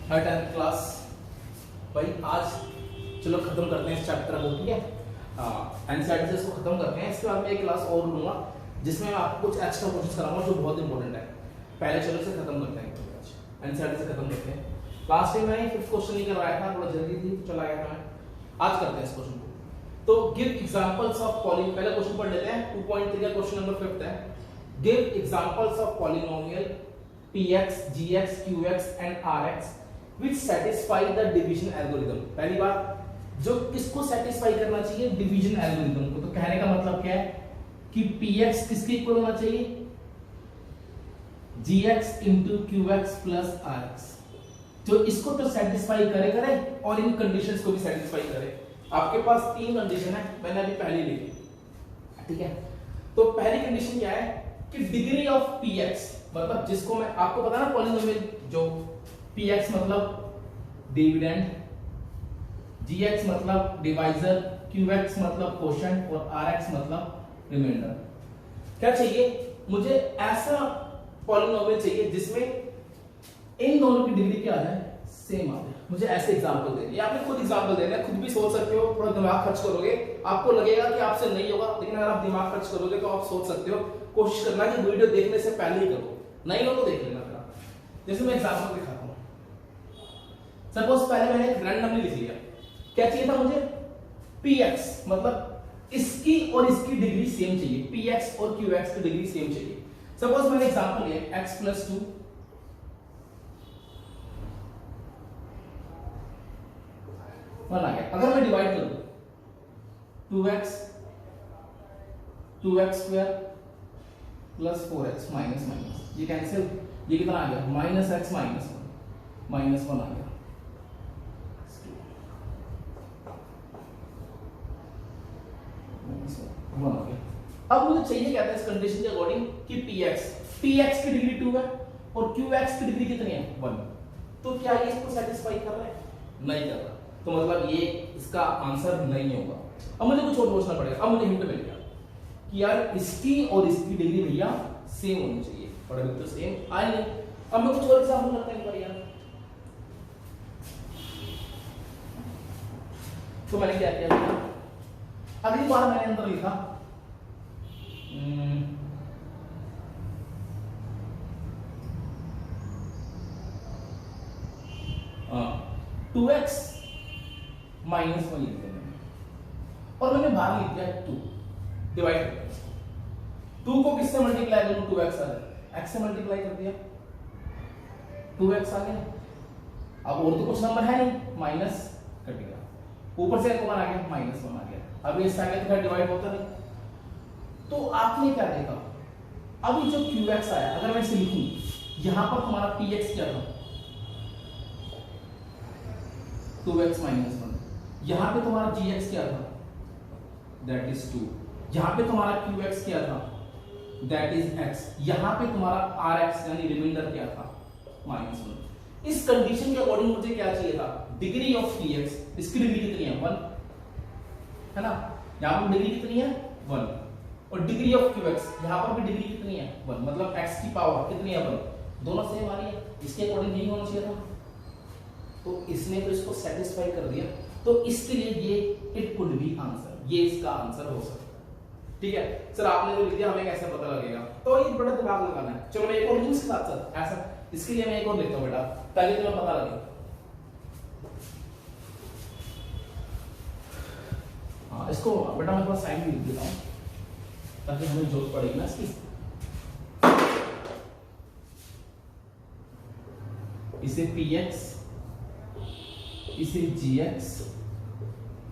हाय 10th class भाई, आज चलो खत्म करते हैं इस चैप्टर को। ठीक है, एनसीईआरटी से इसको खत्म करते हैं। इसके बाद मैं एक क्लास और लूंगा जिसमें मैं आपको कुछ एक्स्ट्रा क्वेश्चंस कराऊंगा जो बहुत इंपॉर्टेंट है। पहले चलो इसे खत्म करते हैं, एनसीईआरटी से खत्म करते हैं। लास्ट टाइम मैंने 5th क्वेश्चन नहीं करवाया था, थोड़ा जल्दी थी चला गया था मैं। आज करते हैं इस क्वेश्चन को। तो गिव एग्जांपल्स ऑफ पॉली, पहला क्वेश्चन पढ़ लेते हैं। 2.3 का क्वेश्चन नंबर 5 है। Give examples of polynomial px, gx, qx and rx which satisfy the division algorithm। पहली बात, जो किसको सेटिस्फाई करना चाहिए? डिवीजन एल्गोरिथम को। तो कहने का मतलब क्या है कि px किसके इक्वल होना चाहिए? gx into qx plus rx। जो इसको तो सेटिस्फाई करे और इन कंडीशंस को भी सेटिस्फाई करे। आपके पास 3 कंडीशन है, मैंने अभी पहली लिखी। ठीक है, तो पहली कंडीशन क्या है कि डिग्री ऑफ px, मतलब जिसको मैं आपको पता ना पॉलिनोमियल, जो px मतलब डिविडेंड, gx मतलब डिवाइजर, qx मतलब कोशेंट और rx मतलब रिमाइंडर। क्या चाहिए मुझे? ऐसा पॉलिनोमियल चाहिए जिसमें इन दोनों की डिग्री क्या आ जाए? सेम आ जाए। मुझे ऐसे एग्जांपल देने, या आपने खुद एग्जांपल देना है, खुद भी सोच सकते हो। थोड़ा दिमाग खर्च करोगे, आपको लगेगा कि आपसे नहीं होगा, लेकिन अगर आप दिमाग खर्च करोगे तो आप सोच सकते हो। कोशिश करना कि वीडियो देखने से पहले ही करो, नहीं हो तो देख लेना। जैसे मैं एग्जांपल दिखाता हूं। सपोज पहले मैंने एक रैंडमली लिख लिया। क्या चाहिए था मुझे? px मतलब इसकी और इसकी डिग्री सेम चाहिए। px और qx की डिग्री सेम चाहिए। सपोज मैंने एग्जांपल लिया x + 2 1 आ गया। अगर मैं डिवाइड कर दूं 2x square plus 4x minus minus, ये कैंसिल, ये कितना आ गया? -x माइनस 1 आ गया। -1 आ गया। अब मुझे चाहिए क्या था इस कंडीशन के अकॉर्डिंग कि px की डिग्री 2 है और qx की डिग्री कितनी है? 1। तो क्या ये इसको सेटिस्फाई कर रहा है? नहीं कर रहा। तो मतलब ये इसका आंसर नहीं होगा। अब मुझे कुछ और सोचना पड़ेगा। अब मुझे हिंट मिल गया कि यार इसकी और इसकी डिग्री भैया सेम होनी चाहिए, और अभी तो सेम आई नहीं। अब मैं कुछ और एग्जांपल करते हैं यार। तो मैंने क्या किया भैया, अगली बार मैंने अंदर लिखा 2x माइनस 1 लिख दिया और मैंने बाहर लिख दिया 2 डिवाइड कर दिया। 2 को किससे मल्टीप्लाई करूं? 2x आ जाए, x से मल्टीप्लाई कर दिया 2x आ गया। अब और तो कुछ नंबर है नहीं, माइनस कट गया, ऊपर से 1 आ गया, -1 आ गया। अब इससे आगे तो डिवाइड होता नहीं। तो आपने क्या देखा? अभी जो qx आया, अगर मैं इसे लिखूं, यहां पर तुम्हारा px क्या था? 2x minus 1। यहां पे तुम्हारा gx क्या था? That is 2। यहां पे तुम्हारा qx क्या था? That is x। यहां पे तुम्हारा rx यानी रिमाइंडर क्या था? -1। इस कंडीशन के अकॉर्डिंग मुझे क्या चाहिए था? डिग्री ऑफ px, इसकी डिग्री कितनी है? 1 है ना। यहां पर डिग्री कितनी है? 1। और डिग्री ऑफ qx, यहां पर भी डिग्री कितनी है? 1। मतलब x की पावर कितनी है? 1। दोनों सेम आ रही है, इसके अकॉर्डिंग यही होना चाहिए था। तो इसने तो इसको सेटिस्फाई कर दिया। तो इसके लिए ये इट कुड बी आंसर, ये इसका आंसर हो सकता है। ठीक है सर, आपने जो लिख दिया हमें कैसे पता लगेगा? तो ये बड़ा दिमाग लगाना है। चलो मैं एक और लिखूं इसके साथ साथ ऐसा, इसके लिए मैं एक और लिखता हूं बेटा, ताकि तुम्हें पता लगे। हाँ, इसको बेटा मैं थोड़ा साइड में लिख देता हूं ताकि हमें जरूरत पड़ेगी ना इसकी। इसे px, इसे gx,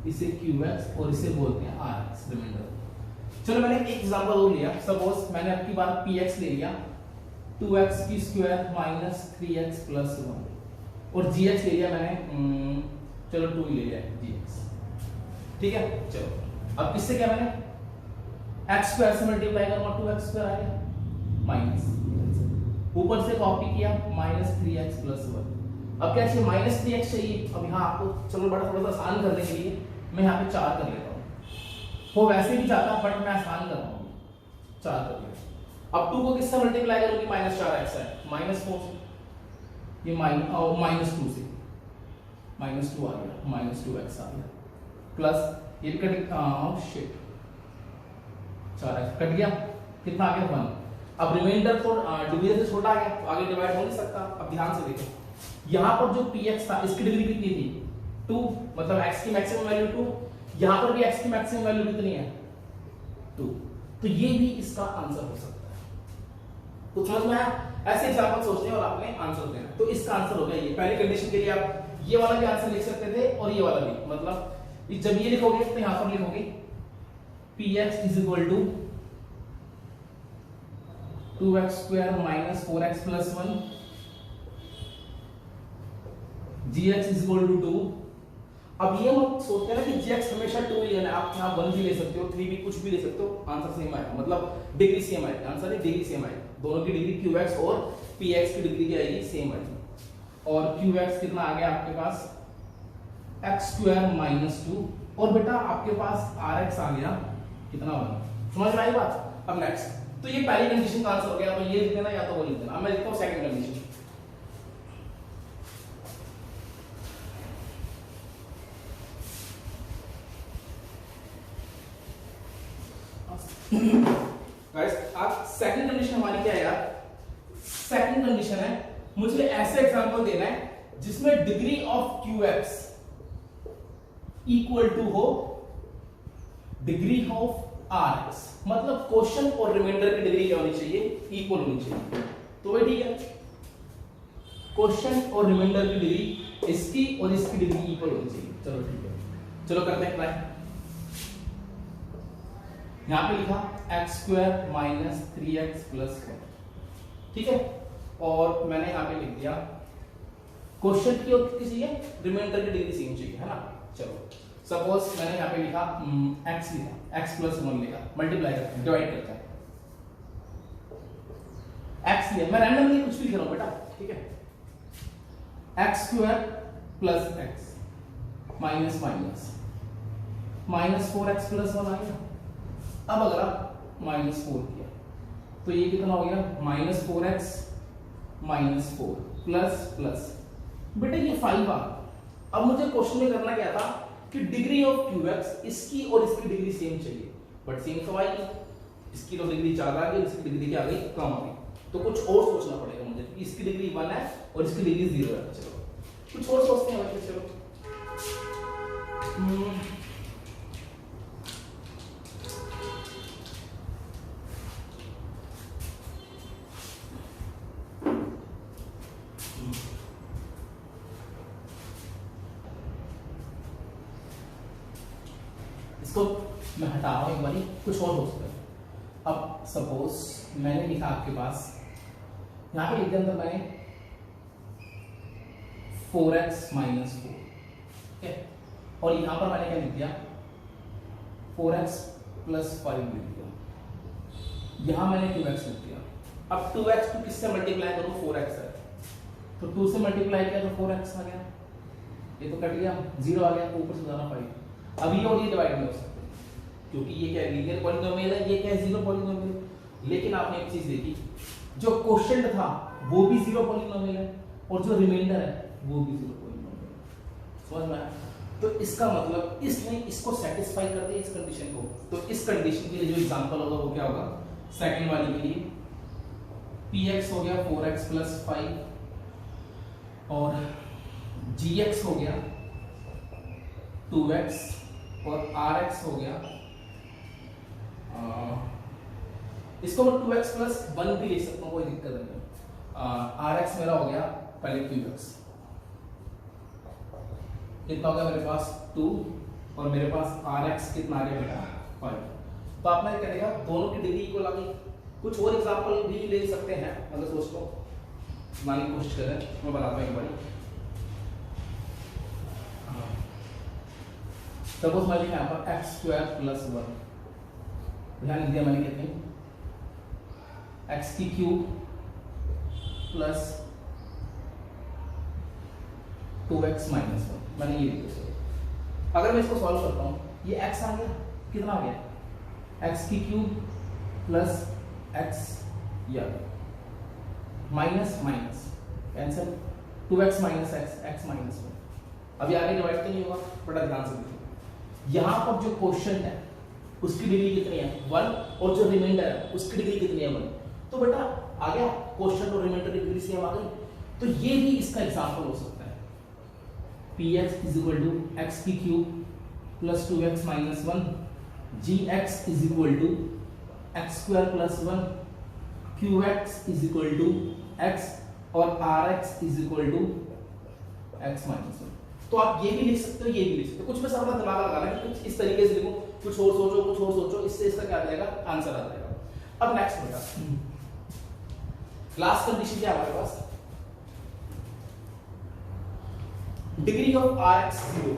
इसे qx और इसे बोलते हैं rx रिमाइंडर। चलो मैंने एक एग्जांपल और लिया। सपोज मैंने अब की बार px ले लिया 2x की स्क्वायर माइनस 3x प्लस 1 और gx ले लिया मैंने चलो 2 ले लिया gx। ठीक है, चलो अब किससे क्या मैंने x स्क्वायर से मल्टीप्लाई करूंगा, 2x स्क्वायर आ गया माइनस, ऊपर से कॉपी किया -3x प्लस 1। अब क्या चाहिए? -3x चाहिए। अब यहाँ आपको चलो बड़ा थोड़ा सा आसान करने के लिए मैं यहाँ पे 4 कर लेता हूँ। वो वैसे भी जाता बट मैं आसान कर रहा हूँ, 4 कर लिया। अब 2 को किससे मल्टीप्लाई करूंगी? -4x है, -4 से ये -2 से -2 आ गया, -2x आ गया, प्लस ये भी कट, शिट 4x कट गया, कितना आ गया 1। अब रिमाइंडर तो डिवीजन से छोटा आ गया, तो आगे डिवाइड हो नहीं सकता। अब ध्यान से देखो, यहाँ पर जो px था इसकी डिग्री कितनी थी 2, मतलब x की मैक्सिमम वैल्यू 2, यहाँ पर भी x की मैक्सिमम वैल्यू कितनी है 2, तो ये भी इसका आंसर हो सकता है। कुछ समझ में आया? ऐसे एग्जांपल सोचने और आपने आंसर देना, तो इसका आंसर हो गया ये। पहली कंडीशन के लिए आप ये वाला भी आंसर लिख सकते थे और ये वाला भी, मतलब जब ये लिखोगे तो यहां पर लिखोगे px is equal to 2x square minus 4x plus 1, gx is equal to 2। अब ये मत सोचते हैं ना कि gx हमेशा 2 ही लेना है, आप यहां 1 भी ले सकते हो, 3 भी, कुछ भी ले सकते हो, आंसर सेम आएगा, मतलब डिग्री सेम आएगी, आंसर है डिग्री सेम आएगी, दोनों की डिग्री qx और px की डिग्री क्या आएगी सेम आएगी। और qx कितना आ गया आपके पास x स्क्वायर माइनस 2, और बेटा आपके पास rx आ गया कितना 1। समझ में आई बात? अब नेक्स्ट, तो ये पहली कंडीशन का आंसर हो गया, तो ये लिख देना या तो वो लिख देना। अब मैं लिखता हूं सेकंड कंडीशन। गाइस आप सेकंड कंडीशन हमारी क्या है यार? सेकंड कंडीशन है मुझे ऐसे एग्जांपल देना है जिसमें degree of qx equal to हो डिग्री ऑफ rx, मतलब क्वेश्चन और रिमाइंडर की डिग्री क्या होनी चाहिए? इक्वल होनी चाहिए। तो वही ठीक है, क्वेश्चन और रिमाइंडर की डिग्री इसकी और इसकी डिग्री इक्वल होनी चाहिए। चलो ठीक है, चलो करते हैं ट्राई। यहां पे लिखा x square minus 3x plus 1, ठीक है, और मैंने यहां पे लिख दिया क्वेश्चन की और कितनी चाहिए? रिमाइंडर की डिग्री सेम चाहिए, है ना। चलो सपोज मैंने यहां पे लिखा x लिखा, x प्लस 1 लिखा, मल्टीप्लाई करते हैं, डिवाइड करते हैं, x लिया, मैं रैंडमली कुछ भी लिख रहा हूं बेटा, ठीक है। x square plus x minus minus minus 4x plus 1 आ गया। अब अगर आप माइनस 4 किया तो ये कितना हो गया? Minus 4x minus 4 plus plus, बेटा ये 5 आ। अब मुझे क्वेश्चन में करना क्या था कि डिग्री ऑफ qx इसकी और इसकी डिग्री सेम चाहिए, बट सेम तो आई नहीं, इसकी तो डिग्री ज्यादा आ गई, इसकी डिग्री क्या आ गई? कम आ गई। तो कुछ और सोचना पड़ेगा मुझे, इसकी डिग्री 1 है और इसकी डिग्री 0 है। चलो कुछ और सोचते हैं बच्चे, चलो इसको मैं हटा रहा हूं एक बारी, कुछ और हो सकता है। अब सपोज मैंने लिखा आपके पास, यहां पे लिख दिया अंदर मैंने 4x माइनस 4, ठीक है, और यहां पर मैंने क्या लिख दिया? 4x प्लस 5 लिख दिया, यहां मैंने 2x लिख दिया। अब 2x को किससे मल्टीप्लाई करूं? 4x है, तो 2 से मल्टीप्लाई किया तो 4x आ गया, ये तो कट गया, 0 आ गया, ऊपर से जाना 5। अब ये और ये डिवाइड नहीं हो सकते क्योंकि ये क्या है? लीनियर पॉलीनोमियल है, ये क्या है? Zero polynomial. लेकिन आपने एक चीज देखी, जो क्वोशिएंट था वो भी जीरो पॉलीनोमियल है और जो रिमाइंडर है वो भी जीरो पॉलीनोमियल है। समझ में आया? तो इसका मतलब इसने इसको सेटिस्फाई कर दिया, इस कंडीशन को। तो इस कंडीशन के लिए जो एग्जांपल होगा वो क्या होगा? सेकंड वाली के लिए px हो गया 4x प्लस 5 और gx हो गया 2x और rx हो गया, इसको मैं 2x प्लस 1 भी ले सकता हूँ, कोई दिक्कत नहीं। rx मेरा हो गया पहले 2x, कितना हो गया मेरे पास 2 और मेरे पास rx कितना आ गया बेटा 5। तो आपने क्या करेगा? दोनों की डिग्री इक्वल आ गई। कुछ और एग्जांपल भी ले सकते हैं, अगर सोच लो मानने की कोशिश करें, मैं बताता हूँ एक बार। सपोज मैं लिखा यहाँ पर x स्क्वायर प्लस 1, ध्यान दिया मैंने कितनी? x की क्यूब प्लस 2x माइनस 1, मैंने ये लिखा। अगर मैं इसको सॉल्व करता हूँ, ये x आ गया, कितना आ गया? x की क्यूब प्लस x, या minus minus cancel, 2x minus x, x minus 1। अभी आगे डिवाइड तो नहीं होगा, बड़ा ध्यान से देखो। यहाँ पर जो क्वेश्चन है उसकी डिग्री कितनी है 1, और जो रिमाइंडर है उसकी डिग्री कितनी है 1। तो बेटा आ गया क्वेश्चन और रिमाइंडर की डिग्री सेम आ गई, तो ये भी इसका एग्जांपल हो सकता है। px is equal to X की cube plus 2x minus 1, gx is equal to X square plus 1, qx is equal to x, और rx is equal to x minus 1। तो आप ये भी लिख सकते हो, ये भी लिख सकते हो। कुछ बस अपना दिमाग लगाना कि कुछ इस तरीके से लिखो, कुछ और सोचो, कुछ और सोचो, इससे इसका क्या आ जाएगा, आंसर आ जाएगा। अब नेक्स्ट बेटा, लास्ट कंडीशन क्या है हमारे पास, degree of rx 0।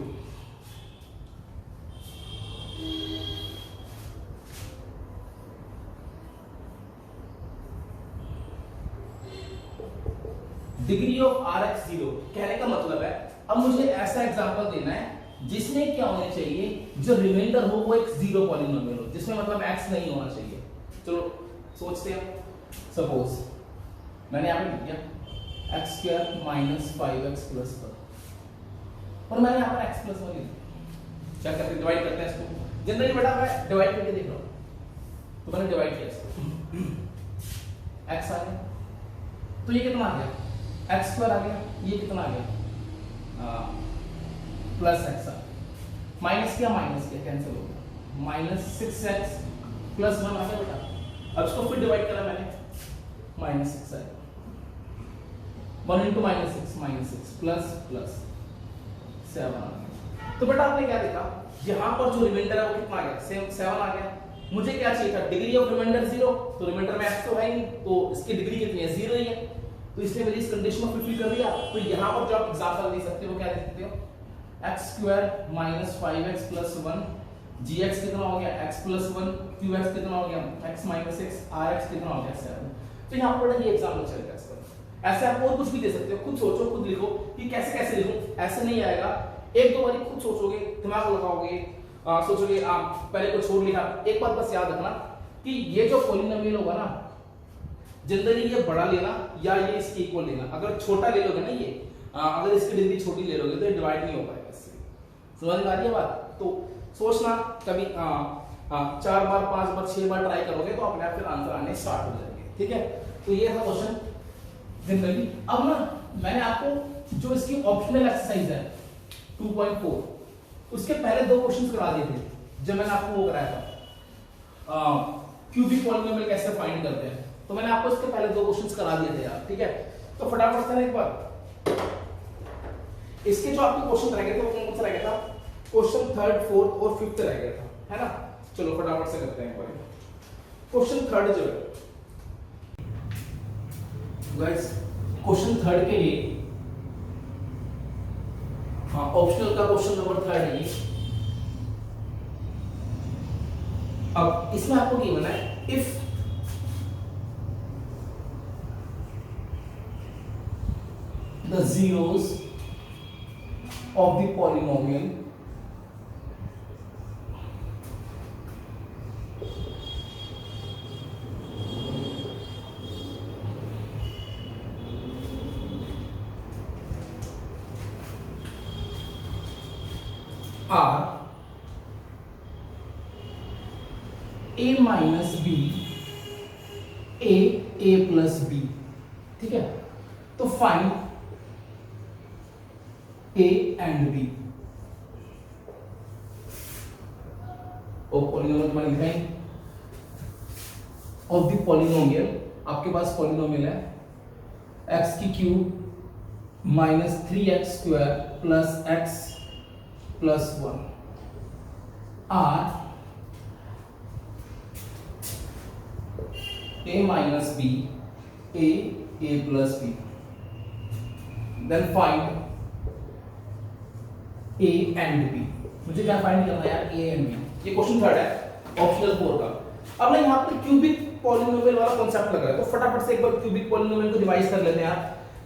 Degree of rx 0 कहने का मतलब है अब मुझे ऐसा एग्जांपल देना है जिसमें क्या होने चाहिए, जो रिमाइंडर हो वो एक जीरो पॉलिनोमियल हो, जिसमें मतलब x नहीं होना चाहिए। चलो सोचते हैं, सपोज मैंने यहां पे लिख दिया x square minus 5x plus 1, और मैंने यहां पर x प्लस 1 लिख दिया। क्या करते हैं, डिवाइड करते हैं इसको। जनरली बेटा मैं डिवाइड करके देख रहा हूं, तो मैंने डिवाइड किया इसको, x आ गया, तो ये कितना आ गया एक्स स्क्वायर आ गया, ये कितना आ गया प्लस एक्स, माइनस किया कैंसिल हो गया, माइनस 6x प्लस 1 आ गया बेटा। अब इसको फिर डिवाइड करा मैंने, माइनस 6 आएगा, 1 इंटू माइनस 6 प्लस प्लस 7 आ गया। तो बेटा आपने क्या देखा, यहां पर जो रिमाइंडर है वो कितना आ गया, 7 आ गया। मुझे क्या चाहिए था, डिग्री ऑफ रिमाइंडर 0, तो रिमाइंडर में x तो है ही, तो इसकी डिग्री कितनी है 0 ही है, तो इसलिए मैंने इस कंडीशन को फुलफिल कर दिया। तो यहां पर जो आप एग्जांपल दे सकते हो क्या दे सकते हो, x square minus 5x plus 1, gx कितना हो गया x प्लस 1, qx कितना हो गया x माइनस 6, rx कितना हो गया 7। तो यहां पर ये एग्जांपल चलेगा इसका। ऐसे आप और कुछ भी दे सकते हो, खुद सोचो, खुद लिखो कि कैसे कैसे लिखूं, ऐसे नहीं आएगा। एक दो बारी खुद सोचोगे, दिमाग लगाओगे, सोचोगे, आप पहले कुछ और लिखा। एक बात बस याद रखना कि ये जो पॉलिनोमियल होगा ना, जनरली ये बड़ा लेना या ये इसके इक्वल लेना। अगर छोटा ले लोगे ना ये, अगर इसकी डिग्री छोटी ले लोगे तो ये डिवाइड नहीं हो पाएगा इससे। समझ में आ रही है बात? तो सोचना कभी 4 बार 5 बार 6 बार ट्राई करोगे तो अपने आप फिर आंसर आने स्टार्ट हो जाएंगे। ठीक है, तो ये था क्वेश्चन जनरली। अब ना मैंने आपको जो इसकी ऑप्शनल एक्सरसाइज है 2.4, उसके पहले 2 क्वेश्चंस करा दिए थे जब मैंने आपको वो कराया था क्यूबिक पॉलिनोमियल कैसे फाइंड करते हैं। तो मैंने आपको इसके पहले 2 क्वेश्चंस करा दिए थे यार। ठीक है, तो फटाफट से एक बार इसके जो आपके क्वेश्चन रह गए थे वो कौन सा रह गया था, क्वेश्चन 3rd 4th और 5th रह गया था, है ना। चलो फटाफट से करते हैं एक बार। क्वेश्चन 3rd जो है गाइस, क्वेश्चन 3rd के लिए ऑप्शनल का क्वेश्चन नंबर 3rd है ये। अब इसमें आपको गिवन है if the zeros of the polynomial are a minus b, a plus b। ठीक है, तो फाइंड A and B। और पॉलिनोमियल में लिख रहे हैं ऑफ द पॉलिनोमियल, आपके पास पॉलिनोमियल है x की cube minus 3x square plus x plus 1 r a minus b, a plus b। then find A and B। मुझे क्या फाइंड करना है यार, A and B। ये क्वेश्चन 3rd है ऑप्शनल 4 का। अब ना यहाँ पर क्यूबिक पॉलिनोमियल वाला कॉन्सेप्ट लग रहा है, तो फटाफट से एक बार क्यूबिक पॉलिनोमियल को रिवाइज कर लेते हैं यार।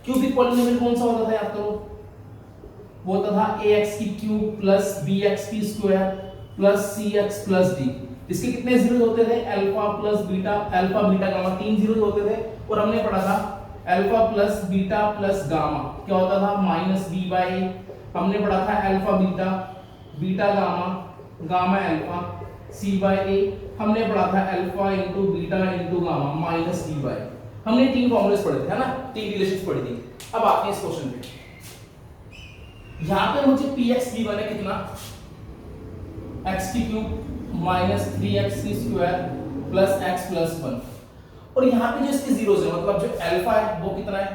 क्यूबिक पॉलिनोमियल कौन सा होता था यार, तो वो होता था ax की क्यूब प्लस bx की square plus cx plus d। इसके कितने जीरोस होते थे, alpha plus beta, alpha beta gamma 3 zeros होते थे। और हमने पढ़ा था alpha plus beta plus gamma क्या होता था माइनस बी बाई ए। हमने पढ़ा था alpha beta, beta gamma, gamma alpha, C by A. हमने पढ़ा था alpha into beta into gamma minus B by. हमने तीन फॉर्मूलेस पढ़े थे है ना, तीन रिलेशंस पढ़ी थी। अब आते हैं इस क्वेश्चन पे। यहां पे मुझे px गिवन है कितना, x की क्यूब माइनस 3x की स्क्वायर प्लस x प्लस 1। और यहाँ पे जो इसके जीरोस है मतलब जो अल्फा है वो कितना है।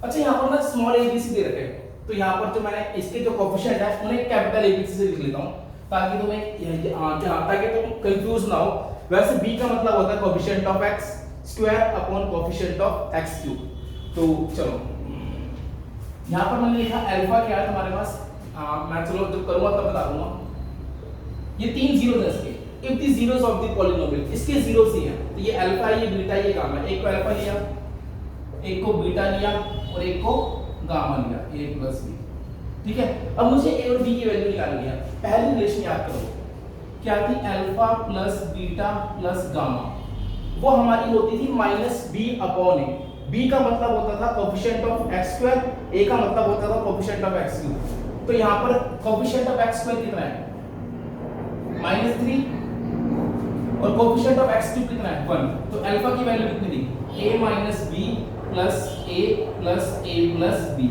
अच्छा यहाँ पर ना स्मॉल एबीसी दे रखे हैं, तो यहाँ पर जो मैंने इसके जो कोएफिशिएंट है उन्हें कैपिटल एबीसी से लिख लेता हूँ ताकि तुम्हें ताकि तुम कंफ्यूज ना हो। वैसे b का मतलब होता है coefficient of x square upon coefficient of x cube. तो चलो यहाँ पर मैंने लिखा अल्फा क्या है तुम्हारे पास, मैं चलो जब करूंगा तब बता दूंगा। ये तीन जीरोस है इसके, if the zeros of the polynomial, इसके जीरोस ही हैं। तो ये अल्फा है, ये बीटा, ये गामा। एक को अल्फा लिया, एक को बीटा लिया और एक को गामा लिया, a प्लस b। ठीक है, अब मुझे a और b की वैल्यू निकालनी है। पहली रिलेशन याद करो क्या थी, alpha plus beta plus gamma. वो हमारी होती थी minus b upon a। b का मतलब होता था coefficient of x square, a का मतलब होता था कोएफिशिएंट ऑफ x क्यूब। तो यहाँ पर कोएफिशिएंट ऑफ x स्क्वायर कितना है -3 और कोएफिशिएंट ऑफ x क्यूब कितना है 1। तो अल्फा की वैल्यू कितनी थी a minus b plus a plus a plus b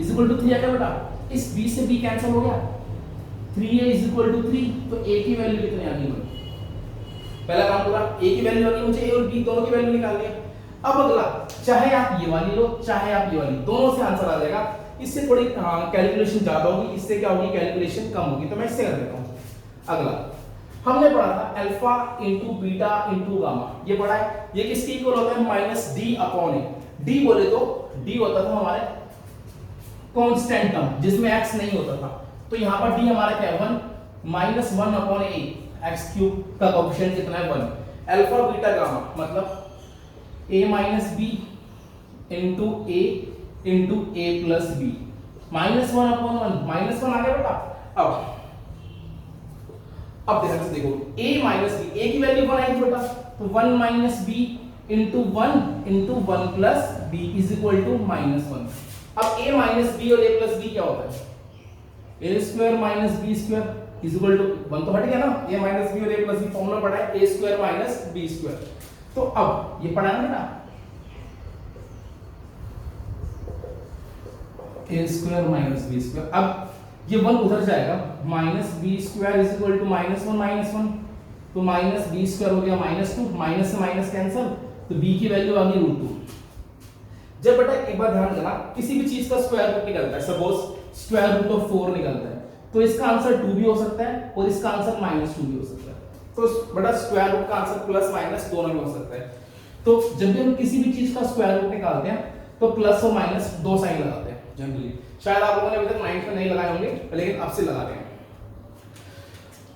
is equal to 3 आ गया बेटा। इस b से b कैंसिल हो गया, 3a इज इक्वल टू 3। तो a की वैल्यू कितनी आ गई, पहला काम पूरा। a की वैल्यू आ गई, मुझे a और b दोनों की वैल्यू निकालनी है। अब अगला, चाहे आप ये वाली लो चाहे आप ये वाली, दोनों से आंसर आ जाएगा। इससे थोड़ी कैलकुलेशन ज्यादा होगी, इससे क्या होगी कैलकुलेशन कम होगी। तो मैं इससे कर देता हूं। अगला हमने पढ़ा था alpha into beta into gamma, ये पढ़ा है। ये किसके इक्वल होता है माइनस डी अपॉन ए। डी बोले तो डी होता था हमारे कांस्टेंट टर्म जिसमें x नहीं होता था। तो यहां पर डी हमारा क्या है 1 minus 1 upon A, X cube का कोएफिशिएंट कितना है 1। अल्फा बीटा गामा मतलब a minus B into A into A plus B minus 1 upon 1, minus 1 आ गया बेटा। अब ध्यान से देखो a माइनस बी, a की वैल्यू 1 आएगी बेटा, तो 1 minus B into 1 plus b is equal to minus 1। अब a माइनस बी और a प्लस b क्या होता है, a square minus b square is equal to 1 तो हट गया ना। a माइनस बी और a प्लस b फॉर्मूला पढ़ा है a square minus b square. तो अब ये पढ़ा है ना a square minus b square. अब ये 1 उधर जाएगा, minus B square is equal to minus 1 तो माइनस बी स्क्वायर हो गया माइनस 2, माइनस से माइनस कैंसिल, तो b की वैल्यू आ गई √2। जब बेटा एक बार ध्यान देना, किसी भी चीज का स्क्वायर रूट निकलता है, सपोज स्क्वायर रूट ऑफ 4 निकलता है, तो इसका आंसर 2 भी हो सकता है और इसका आंसर -2 भी हो सकता है। तो बेटा स्क्वायर रूट का आंसर प्लस माइनस दोनों भी हो सकता है। तो जब भी हम किसी भी चीज का स्क्वायर रूट निकालते हैं तो प्लस और माइनस दो साइन लगाते हैं जनरली। शायद आप लोगों ने अभी तक 9th में नहीं लगाए होंगे, लेकिन अब से लगा रहे हैं।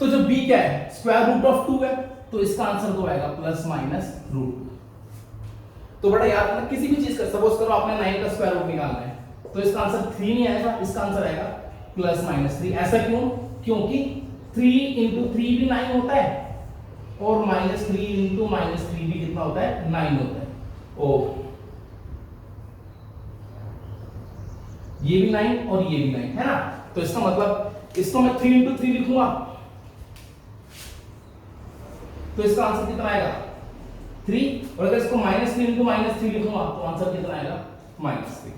तो जब b क्या है स्क्वायर रूट ऑफ 2 है, तो इसका आंसर तो आएगा प्लस माइनस √2। तो बड़ा याद रखना, किसी भी चीज का सपोज करो आपने 9 का स्क्वायर रूट निकालना है, तो इसका आंसर 3 नहीं आएगा, इसका आंसर आएगा प्लस माइनस 3। ऐसा क्यों, क्योंकि 3 इंटू 3 भी 9 होता है और -3 इंटू -3 भी कितना होता है 9 होता है। ओ ये भी 9 और ये भी 9 है ना। तो इसका मतलब इसको मैं 3 इंटू 3 लिखूंगा तो इसका आंसर कितना आएगा 3, और अगर इसको -3 इंटू -3 लिखूंगा तो आंसर कितना आएगा -3।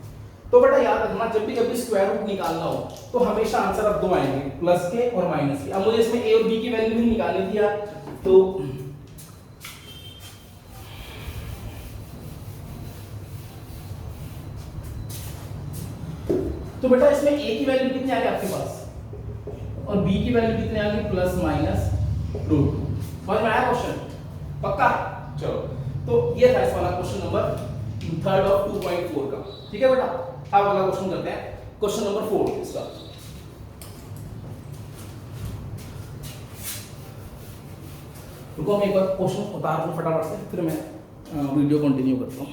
तो बेटा याद रखना, जब भी कभी स्क्वायर रूट निकालना हो तो हमेशा आंसर अब 2 आएंगे, प्लस के और माइनस के। अब मुझे इसमें a और b की वैल्यू भी निकालनी थी यार, तो बेटा इसमें a की वैल्यू कितनी आ गई आपके पास और b की वैल्यू कितनी आ गई प्लस माइनस √2। समझ में आया क्वेश्चन, पक्का। चलो तो ये था इस वाला क्वेश्चन नंबर 3 ऑफ 2.4 का। ठीक है बेटा, अब अगला क्वेश्चन करते हैं, क्वेश्चन नंबर 4 इसका। रुको मैं एक बार क्वेश्चन उतार दूं फटाफट से, फिर मैं वीडियो कंटिन्यू करता हूं।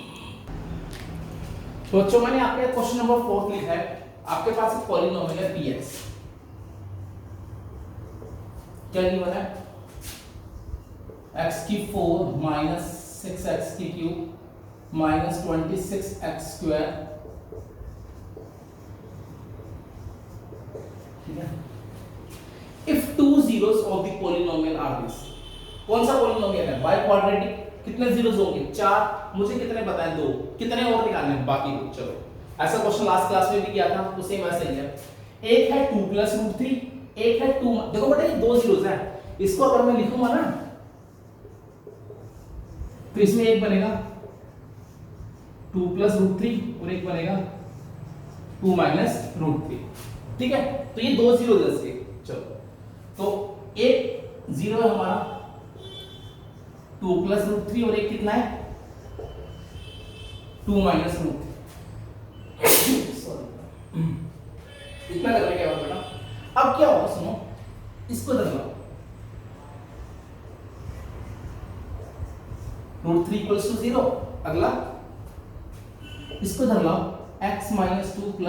तो बच्चों मैंने आपके क्वेश्चन नंबर 4 लिखा है, आपके पास एक पॉलिनोमियल है px, क्या गिवन है x की 4 माइनस 6x की क्यूब माइनस 26x², ठीक है। If two zeros of the polynomial are this, कौन सा पॉलिनोमियल है? बाय क्वाड्रेटिक, कितने जीरोस होंगे? 4, मुझे कितने पता है? 2, कितने और निकालने हैं? बाकी को। चलो, ऐसा क्वेश्चन लास्ट क्लास में भी किया था, तो सेम वैसा ही है। एक है 2 + √3, एक है 2, देखो बेटा ये 2 जीरोस हैं, इसको अगर मैं लिखूंगा ना तो इसमें एक बनेगा 2 + √3 और एक बनेगा 2 - √3, ठीक है। तो ये 2 जीरो दस के, चलो, तो एक जीरो है हमारा 2 + √3 और एक कितना है 2 - √3, सॉरी, इतना करने के बाद बेटा अब क्या होगा, सुनो, इसको धर लो, √3 = 0, अगला इसको धर लो x - 2 +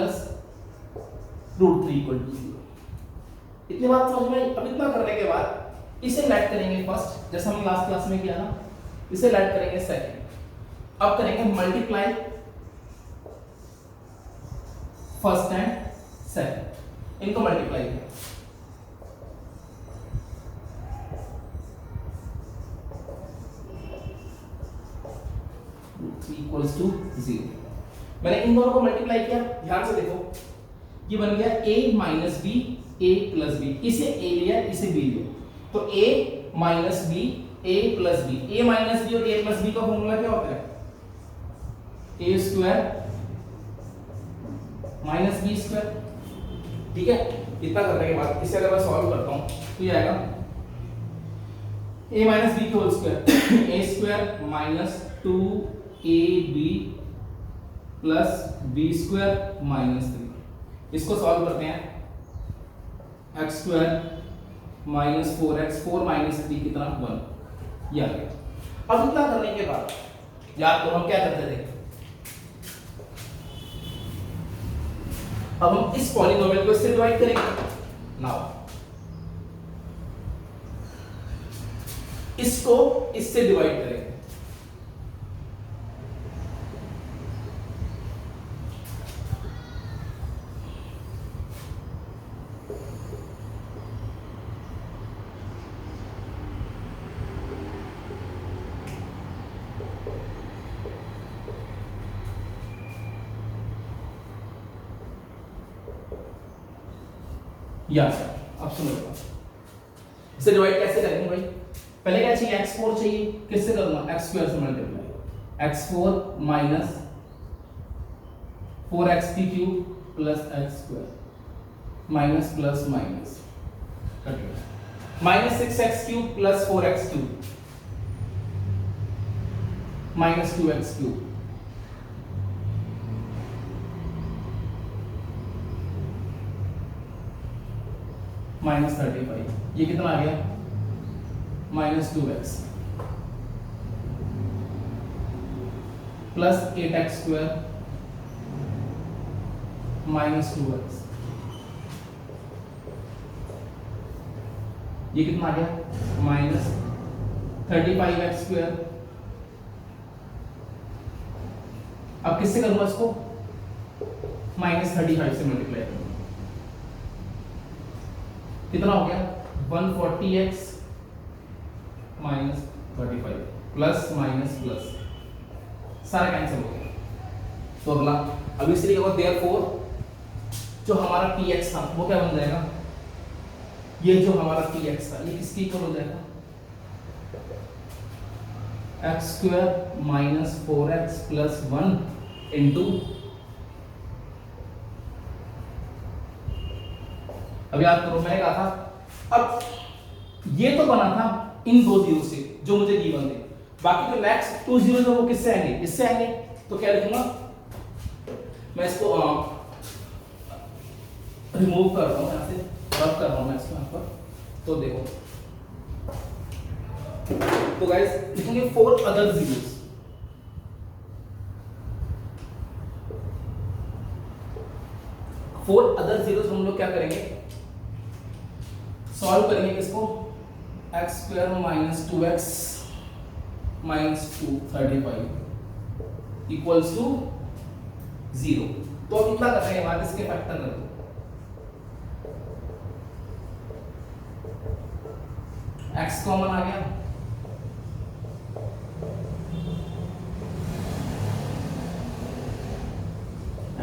√3 = 0। इतनी बात समझ में? अब इतना करने के बाद इसे लेट करेंगे फर्स्ट, जैसा हमने लास्ट क्लास में किया ना, इसे लेट करेंगे सेकंड। अब करेंगे मल्टीप्लाई फर्स्ट एंड सेकंड, इनको मल्टीप्लाई करें। = 0। मैंने इन दोनों को मल्टीप्लाई किया, ध्यान से देखो, ये बन गया a - b, a + b, इसे a लिया, इसे b लिया, तो a - b, a + b, a - b और a + b का फॉर्मूला क्या होता है? a² - b², ठीक है। इतना करने के बाद इसे अगर मैं सॉल्व करता हूं तो ये आएगा a - b² a² - 2ab + b² - 3, इसको सॉल्व करते हैं, x² - 4x, 4 - 3 कितना? 1, ये आ गया। अब इतना करने के बाद याद करो हम क्या करते थे, अब हम इस पॉलिनोमियल को इससे डिवाइड करेंगे। नाउ इसको इससे डिवाइड करेंगे, या अब सुनो, इसे डिवाइड कैसे करेंगे भाई? पहले क्या चाहिए? x4 चाहिए, किससे करूंगा? x² से multiply, x4 - 4x³ + x² minus plus minus -6x³ + 4x³ -2x³ -35, ये कितना आ गया? -2x + 8x² -2x, ये कितना आ गया? -35x²। अब किससे करूंगा इसको? -35 से मल्टीप्लाई करूंगा, कितना हो गया? 140x -35 प्लस माइनस प्लस सारा कैंसिल हो गया। तो अगला अब इस तरीके का देयरफॉर जो हमारा px था वो क्या बन जाएगा? ये जो हमारा px था ये किसके इक्वल हो जाएगा? x² - 4x + 1 इंटू, अब याद करो मैंने कहा था अब ये तो बना था इन दो जीरो से जो मुझे गिवन थे, बाकी जो नेक्स्ट 2 जीरो जो वो किससे आएंगे? इससे आएंगे। तो क्या लिखूंगा मैं इसको रिमूव कर रहा हूं, यहां से रब कर रहा हूं मैं इसको यहां पर। तो देखो तो गाइस लिखेंगे 4 अदर जीरोस, हम लोग क्या करेंगे? सॉल्व करेंगे किसको? x² - 2x - 2 35 equals to 0। तो अब कितना करना है, बात इसके फैक्टर कर दो, x कॉमन आ गया,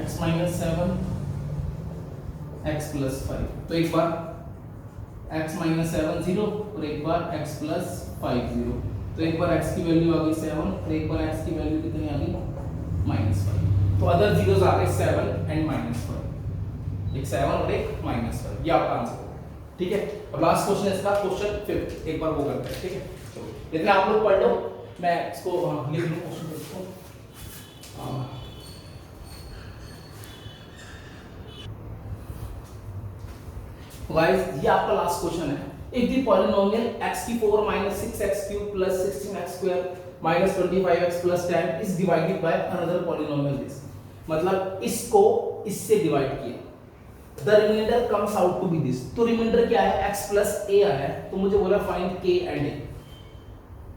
x माइनस 7 x प्लस 5। तो एक बार x माइनस 7 0 और एक बार x प्लस 5 0। तो एक बार x की वैल्यू आ गई 7 और एक बार x की वैल्यू कितनी आ गई माइनस 5। तो अदर जीरोस आ गए 7 एंड माइनस 5, एक 7 और एक माइनस 5। ये आपका आंसर होगा, ठीक है। अब लास्ट क्वेश्चन है इसका, क्वेश्चन 5 एक बार वो करते हैं, ठीक है। चलो इतना आप लोग पढ़ लो, मैं इसको लिख लूं क्वेश्चन इसको। तो गाइस ये आपका लास्ट क्वेश्चन है। इफ द पॉलिनोमियल x की 4 minus 6x cube plus 16x square minus 25x plus 10 is divided by another polynomial this, मतलब इसको इससे डिवाइड किया, the remainder comes out to be this। तो रिमाइंडर क्या है, x plus a आया है, तो मुझे बोला फाइंड k and a।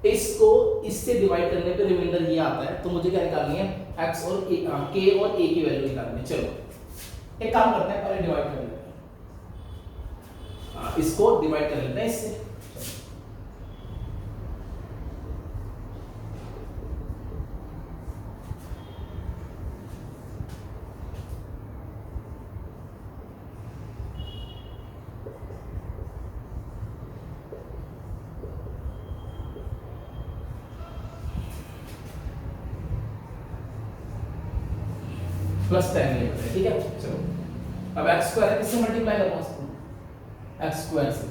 इसको इससे डिवाइड करने पे रिमाइंडर ये आता है, तो मुझे क्या निकालनी है, x और k और a की वैल्यू निकालनी है। चलो एक काम करते हैं, पहले डिवाइड कर लेते हैं, इसको डिवाइड कर लेते हैं इससे। प्लस 10 लेते हैं, ठीक है। चलो अब x स्क्वायर किससे मल्टीप्लाई करूंगा इसको, x स्क्वायर से,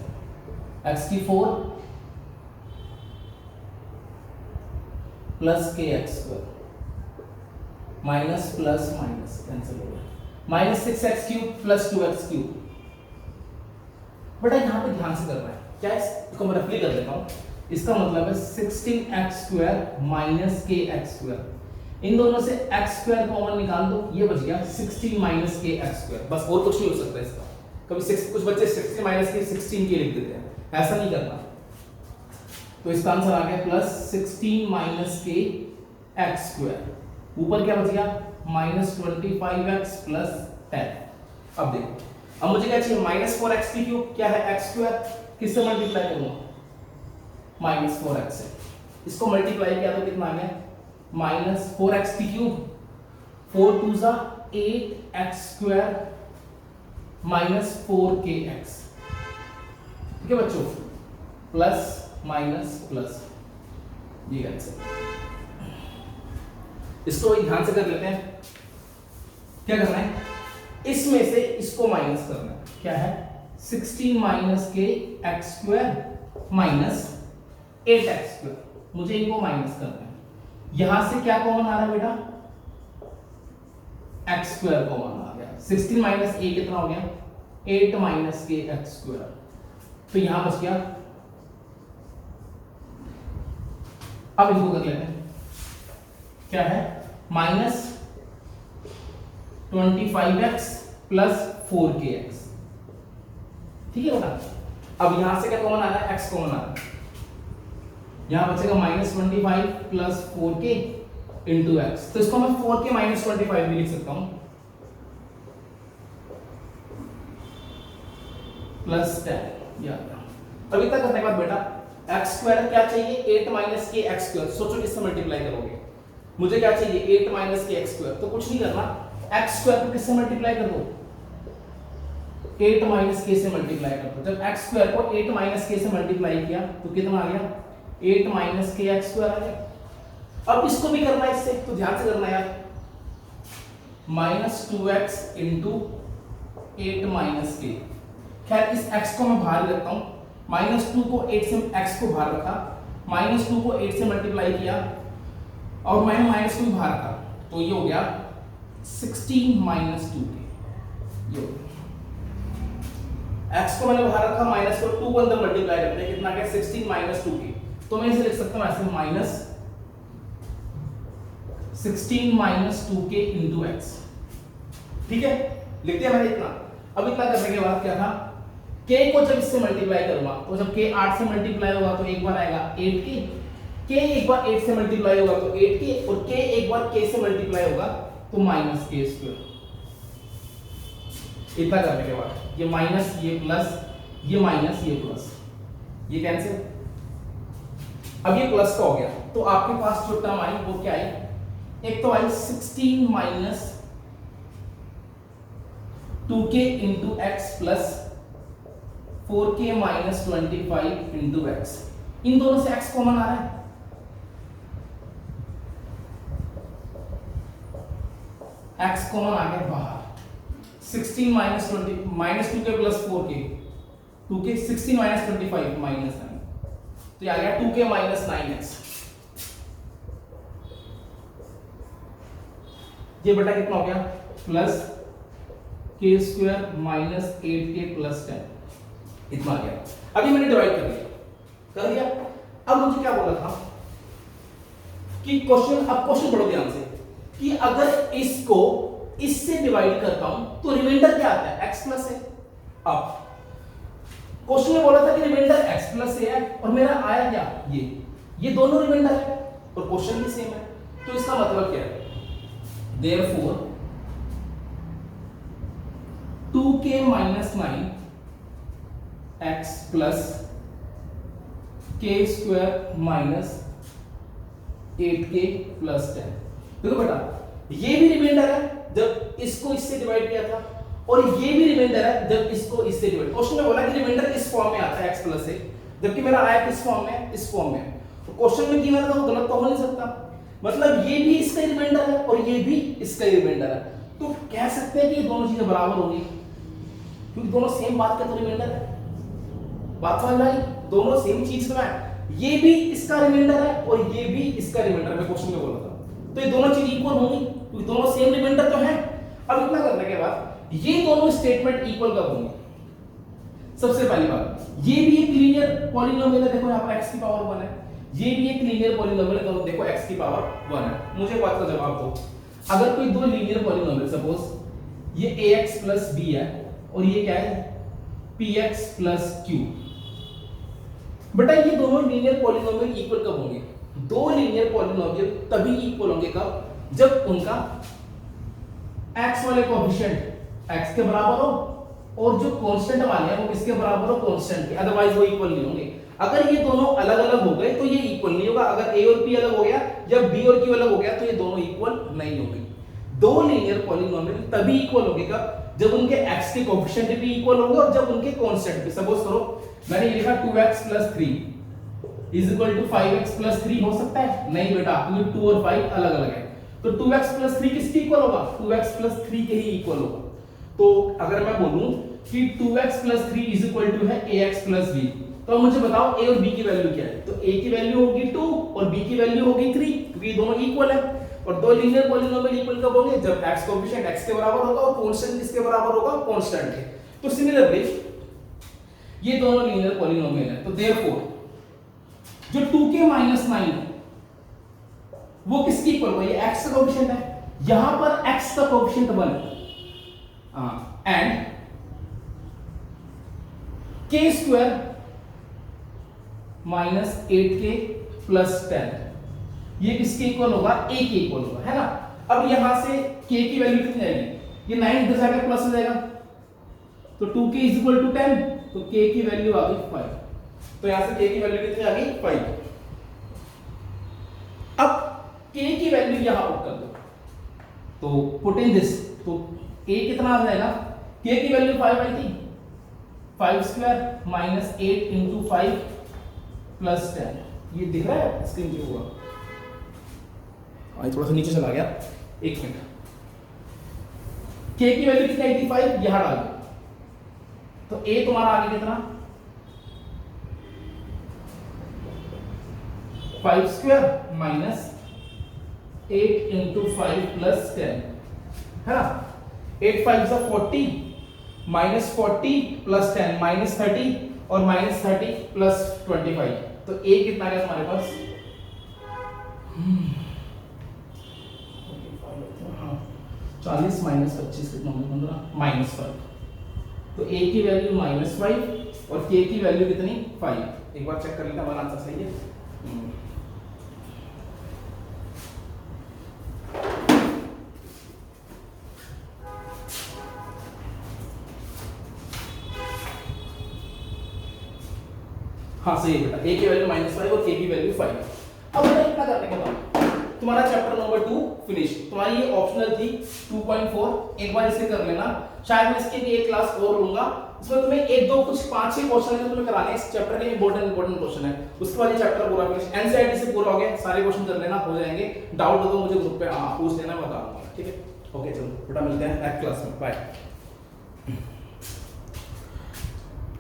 x की 4 प्लस के x square minus plus minus cancel हो गया, minus 6x cube plus 2x cube. बेटा यहाँ पे ध्यान से करना है, क्या है इसको मैं रफली कर देता हूँ। इसका मतलब है 16x स्क्वायर माइनस के एक्स स्क्वायर, इन दोनों से x स्क्वायर कॉमन निकाल दो, ये बच गया 16 माइनस के एक्स स्क्वायर, बस और कुछ नहीं हो सकता इसका। कभी कुछ बच्चे 16 माइनस के 16 के लिख देते हैं, ऐसा नहीं करना। तो इसका आंसर आ गया प्लस 16 माइनस के एक्स स्क्वायर, ऊपर क्या बच गया माइनस 25x प्लस 10। अब देखो, अब मुझे क्या चाहिए, माइनस 4x की क्यूब, क्या है x स्क्वायर, किससे मल्टीप्लाई करूंगा, माइनस 4x से। इसको मल्टीप्लाई किया तो कितना आ गया, माइनस 4x की क्यूब, 4 2 जा 8x स्क्वायर माइनस 4kx, ठीक है बच्चों, प्लस माइनस प्लस, ये आंसर। इसको ध्यान से कर लेते हैं, क्या करना है, इसमें से इसको माइनस करना है, क्या है 16 माइनस के x square minus 8x square, मुझे इनको माइनस करना है। यहां से क्या कॉमन आ रहा है बेटा, एक्स स्क्वायर कॉमन आ गया, 16 माइनस a कितना हो गया 8 माइनस के एक्स स्क्वायर, तो यहां बच गया। अब इनको कर लेते हैं, क्या है माइनस 25x प्लस 4kx, ठीक है बेटा। अब यहां से क्या कॉमन आ रहा है, x कॉमन आ रहा है, यहां बचेगा minus 25 plus 4k into x, तो इसको मैं 4k माइनस 25 भी लिख सकता हूं, प्लस 10। अभी तक करने के बाद बेटा एक्स स्क्वायर क्या चाहिए, 8 माइनस के एक्स स्क्वायर, सोचो किससे मल्टीप्लाई करोगे, मुझे क्या चाहिए 8 माइनस के एक्स स्क्वायर, तो कुछ नहीं करना, एक्स स्क्वायर को किससे मल्टीप्लाई कर दो, 8 माइनस के से मल्टीप्लाई कर दो। जब एक्स स्क्वायर को 8 माइनस के से मल्टीप्लाई किया तो कितना आ गया 8 माइनस के एक्स स्क्वायर आ गया। अब इसको भी करना है इससे, तो ध्यान से करना यार, माइनस 2x इंटू 8 माइनस के, खैर इस x को मैं बाहर रखता हूं, माइनस 2 को 8 से x को बाहर रखा, माइनस 2 को 8 से मल्टीप्लाई किया और मैंने माइनस 2 बाहर रखा, तो ये हो गया 16 माइनस 2 ये x को मैंने बाहर रखा, माइनस को 2 को अंदर मल्टीप्लाई करते हैं, कितना क्या 16 माइनस 2 के, तो मैं इसे लिख सकता हूं ऐसे minus 16 minus 2k into x, ठीक है, लिख दिया मैंने इतना। अब इतना करने के बाद क्या था, k को जब इससे मल्टीप्लाई करूंगा तो जब k 8 से मल्टीप्लाई होगा तो एक बार आएगा 8k k एक बार 8 से मल्टीप्लाई होगा तो 8k और k एक बार k से मल्टीप्लाई होगा तो माइनस k स्क्वायर। इतना करने के बाद ये माइनस ये प्लस ये माइनस ये प्लस ये कैंसिल। अब ये प्लस का हो गया तो आपके पास जो टर्म आई वो क्या आई, एक तो I 16 minus 2k into X plus 4k minus 25 into X. इन दोनों से x कॉमन आ रहा है, x कॉमन आ गया बाहर। 16 minus 20 minus 2k plus 4k 2k 16 minus 25 minus 9 तो ये आ गया 2k माइनस 9x। ये बटा कितना हो गया plus k square minus 8k plus 10 इतना आ गया। अभी मैंने डिवाइड कर दिया। अब मुझे क्या बोला था कि क्वेश्चन, अब क्वेश्चन पढ़ो ध्यान से कि अगर इसको इससे डिवाइड करता हूं तो रिमाइंडर क्या आता है x प्लस a। अब क्वेश्चन में बोला था कि रिमाइंडर x प्लस a है और मेरा आया क्या ये दोनों रिमाइंडर है और क्वेश्चन भी सेम है। तो इसका मतलब क्या है, therefore 2k minus 9 x plus k square minus 8k plus 10। देखो बेटा ये भी रिमाइंडर है जब इसको इससे डिवाइड किया था और ये भी रिमाइंडर है जब इसको इससे डिवाइड। क्वेश्चन में बोला कि रिमाइंडर इस फॉर्म में आता है x प्लस a, जबकि मेरा आया किस फॉर्म में, इस फॉर्म में। तो क्वेश्चन में क्या था वो गलत तो हो नहीं सकता, मतलब ये भी इसका रिमाइंडर है और ये भी इसका रिमाइंडर है। तो कह सकते हैं कि ये दोनों चीजें बराबर होंगी क्योंकि दोनों सेम बात का तो रिमाइंडर है। बात समझ में आई, दोनों सेम चीज का है, ये भी इसका रिमाइंडर है और ये भी इसका रिमाइंडर है। क्वेश्चन में बोला था तो ये दोनों चीज इक्वल होंगी क्योंकि दोनों सेम रिमाइंडर तो है। अब इतना करने के बाद ये दोनों स्टेटमेंट इक्वल कब होंगे। सबसे पहली बात ये भी एक लीनियर पॉलिनोमियल है, देखो यहां पर x की पावर 1 है, ये भी एक लीनियर पॉलिनोमियल है, तो देखो x की पावर 1 है। मुझे बात का जवाब दो, अगर कोई दो लीनियर पॉलिनोमियल सपोज ये ax प्लस b है और ये क्या है px प्लस q, बेटा ये दोनों लीनियर पॉलिनोमियल इक्वल कब होंगे। दो लीनियर पॉलिनोमियल तभी इक्वल होंगे कब, जब उनका x वाले कोएफिशिएंट x के बराबर हो और जो कांस्टेंट वाले हैं वो किसके बराबर हो, कांस्टेंट के, अदरवाइज वो इक्वल नहीं होंगे। अगर ये दोनों अलग अलग हो गए तो ये इक्वल नहीं होगा। अगर a और p अलग हो गया या b और q अलग हो गया तो ये दोनों इक्वल नहीं होंगे। दो लीनियर पॉलिनोमियल तभी इक्वल होंगे कब, जब उनके x के कोएफिशिएंट भी इक्वल होंगे और जब उनके कांस्टेंट भी। सपोज करो मैंने ये लिखा 2x + 3 is equal to 5x + 3 हो सकता है, नहीं बेटा क्योंकि 2 और 5 अलग अलग है। तो 2x + 3 किसके इक्वल होगा, 2x + 3 के ही इक्वल होगा। तो अगर मैं बोलूं कि 2x + 3 इज इक्वल टू है ax + b, तो मुझे बताओ a और b की वैल्यू क्या है। तो a की वैल्यू होगी 2 और b की वैल्यू होगी 3 क्योंकि ये दोनों इक्वल है। और दो लीनियर पॉलिनोमियल इक्वल कब होंगे, जब x कोएफिशिएंट x के बराबर होगा और कांस्टेंट किसके बराबर होगा, कांस्टेंट के। तो सिमिलरली ये दोनों लीनियर पॉलिनोमियल है। तो देयरफॉर जो 2k - 9 है वो किसकी इक्वल होगा, ये x का कोएफिशिएंट है, यहां पर x का कोएफिशिएंट 1 है and k square minus 8k plus 10 ये किसके इक्वल होगा, a के इक्वल होगा, है ना। अब यहां से k की वैल्यू कितनी आएगी, ये 9 इधर जाकर प्लस हो जाएगा तो 2k इज इक्वल टू 10, तो k की वैल्यू आ गई 5। तो यहां से k की वैल्यू कितनी आ गई, 5। अब k की वैल्यू यहां पुट कर दो, तो पुट इन दिस, तो a कितना आ जाएगा, k की वैल्यू 5 आई थी, 5 स्क्वायर माइनस 8 इंटू 5 प्लस 10। ये दिख रहा है स्क्रीन पे हुआ, थोड़ा सा नीचे चला गया, एक मिनट। k की वैल्यू कितनी आई थी, 5, यहां डाल दो, तो a तुम्हारा आ गया कितना, 5 स्क्वायर माइनस 8 इंटू 5 प्लस 10, है ना। 8 5 सा 40 माइनस 40 प्लस 10 माइनस 30 और माइनस 30 प्लस 25, तो a कितना है हमारे पास 40 माइनस 25 कितना होगा, -5। तो a की वैल्यू -5 और k की वैल्यू कितनी, 5। एक बार चेक कर लेते हैं हमारा आंसर सही है। हाँ सही है बेटा, a की वैल्यू -5 और k की वैल्यू 5। अब बेटा इतना करने के बाद तुम्हारा चैप्टर नंबर 2 फिनिश। तुम्हारी ये ऑप्शनल थी 2.4, एक बार इसे कर लेना। शायद मैं इसके लिए एक क्लास और लूंगा, इसमें तुम्हें एक दो कुछ 5-6 क्वेश्चन है तुम्हें कराने हैं इस चैप्टर के, इंपॉर्टेंट क्वेश्चन है। उसके बाद ये चैप्टर पूरा फिनिश, एनसीईआरटी से पूरा हो गया, सारे क्वेश्चन कर लेना, हो जाएंगे। डाउट हो तो मुझे ग्रुप पे पूछ लेना, बता दूंगा, ठीक है। ओके चलो बेटा, मिलते हैं नेक्स्ट क्लास में, बाय।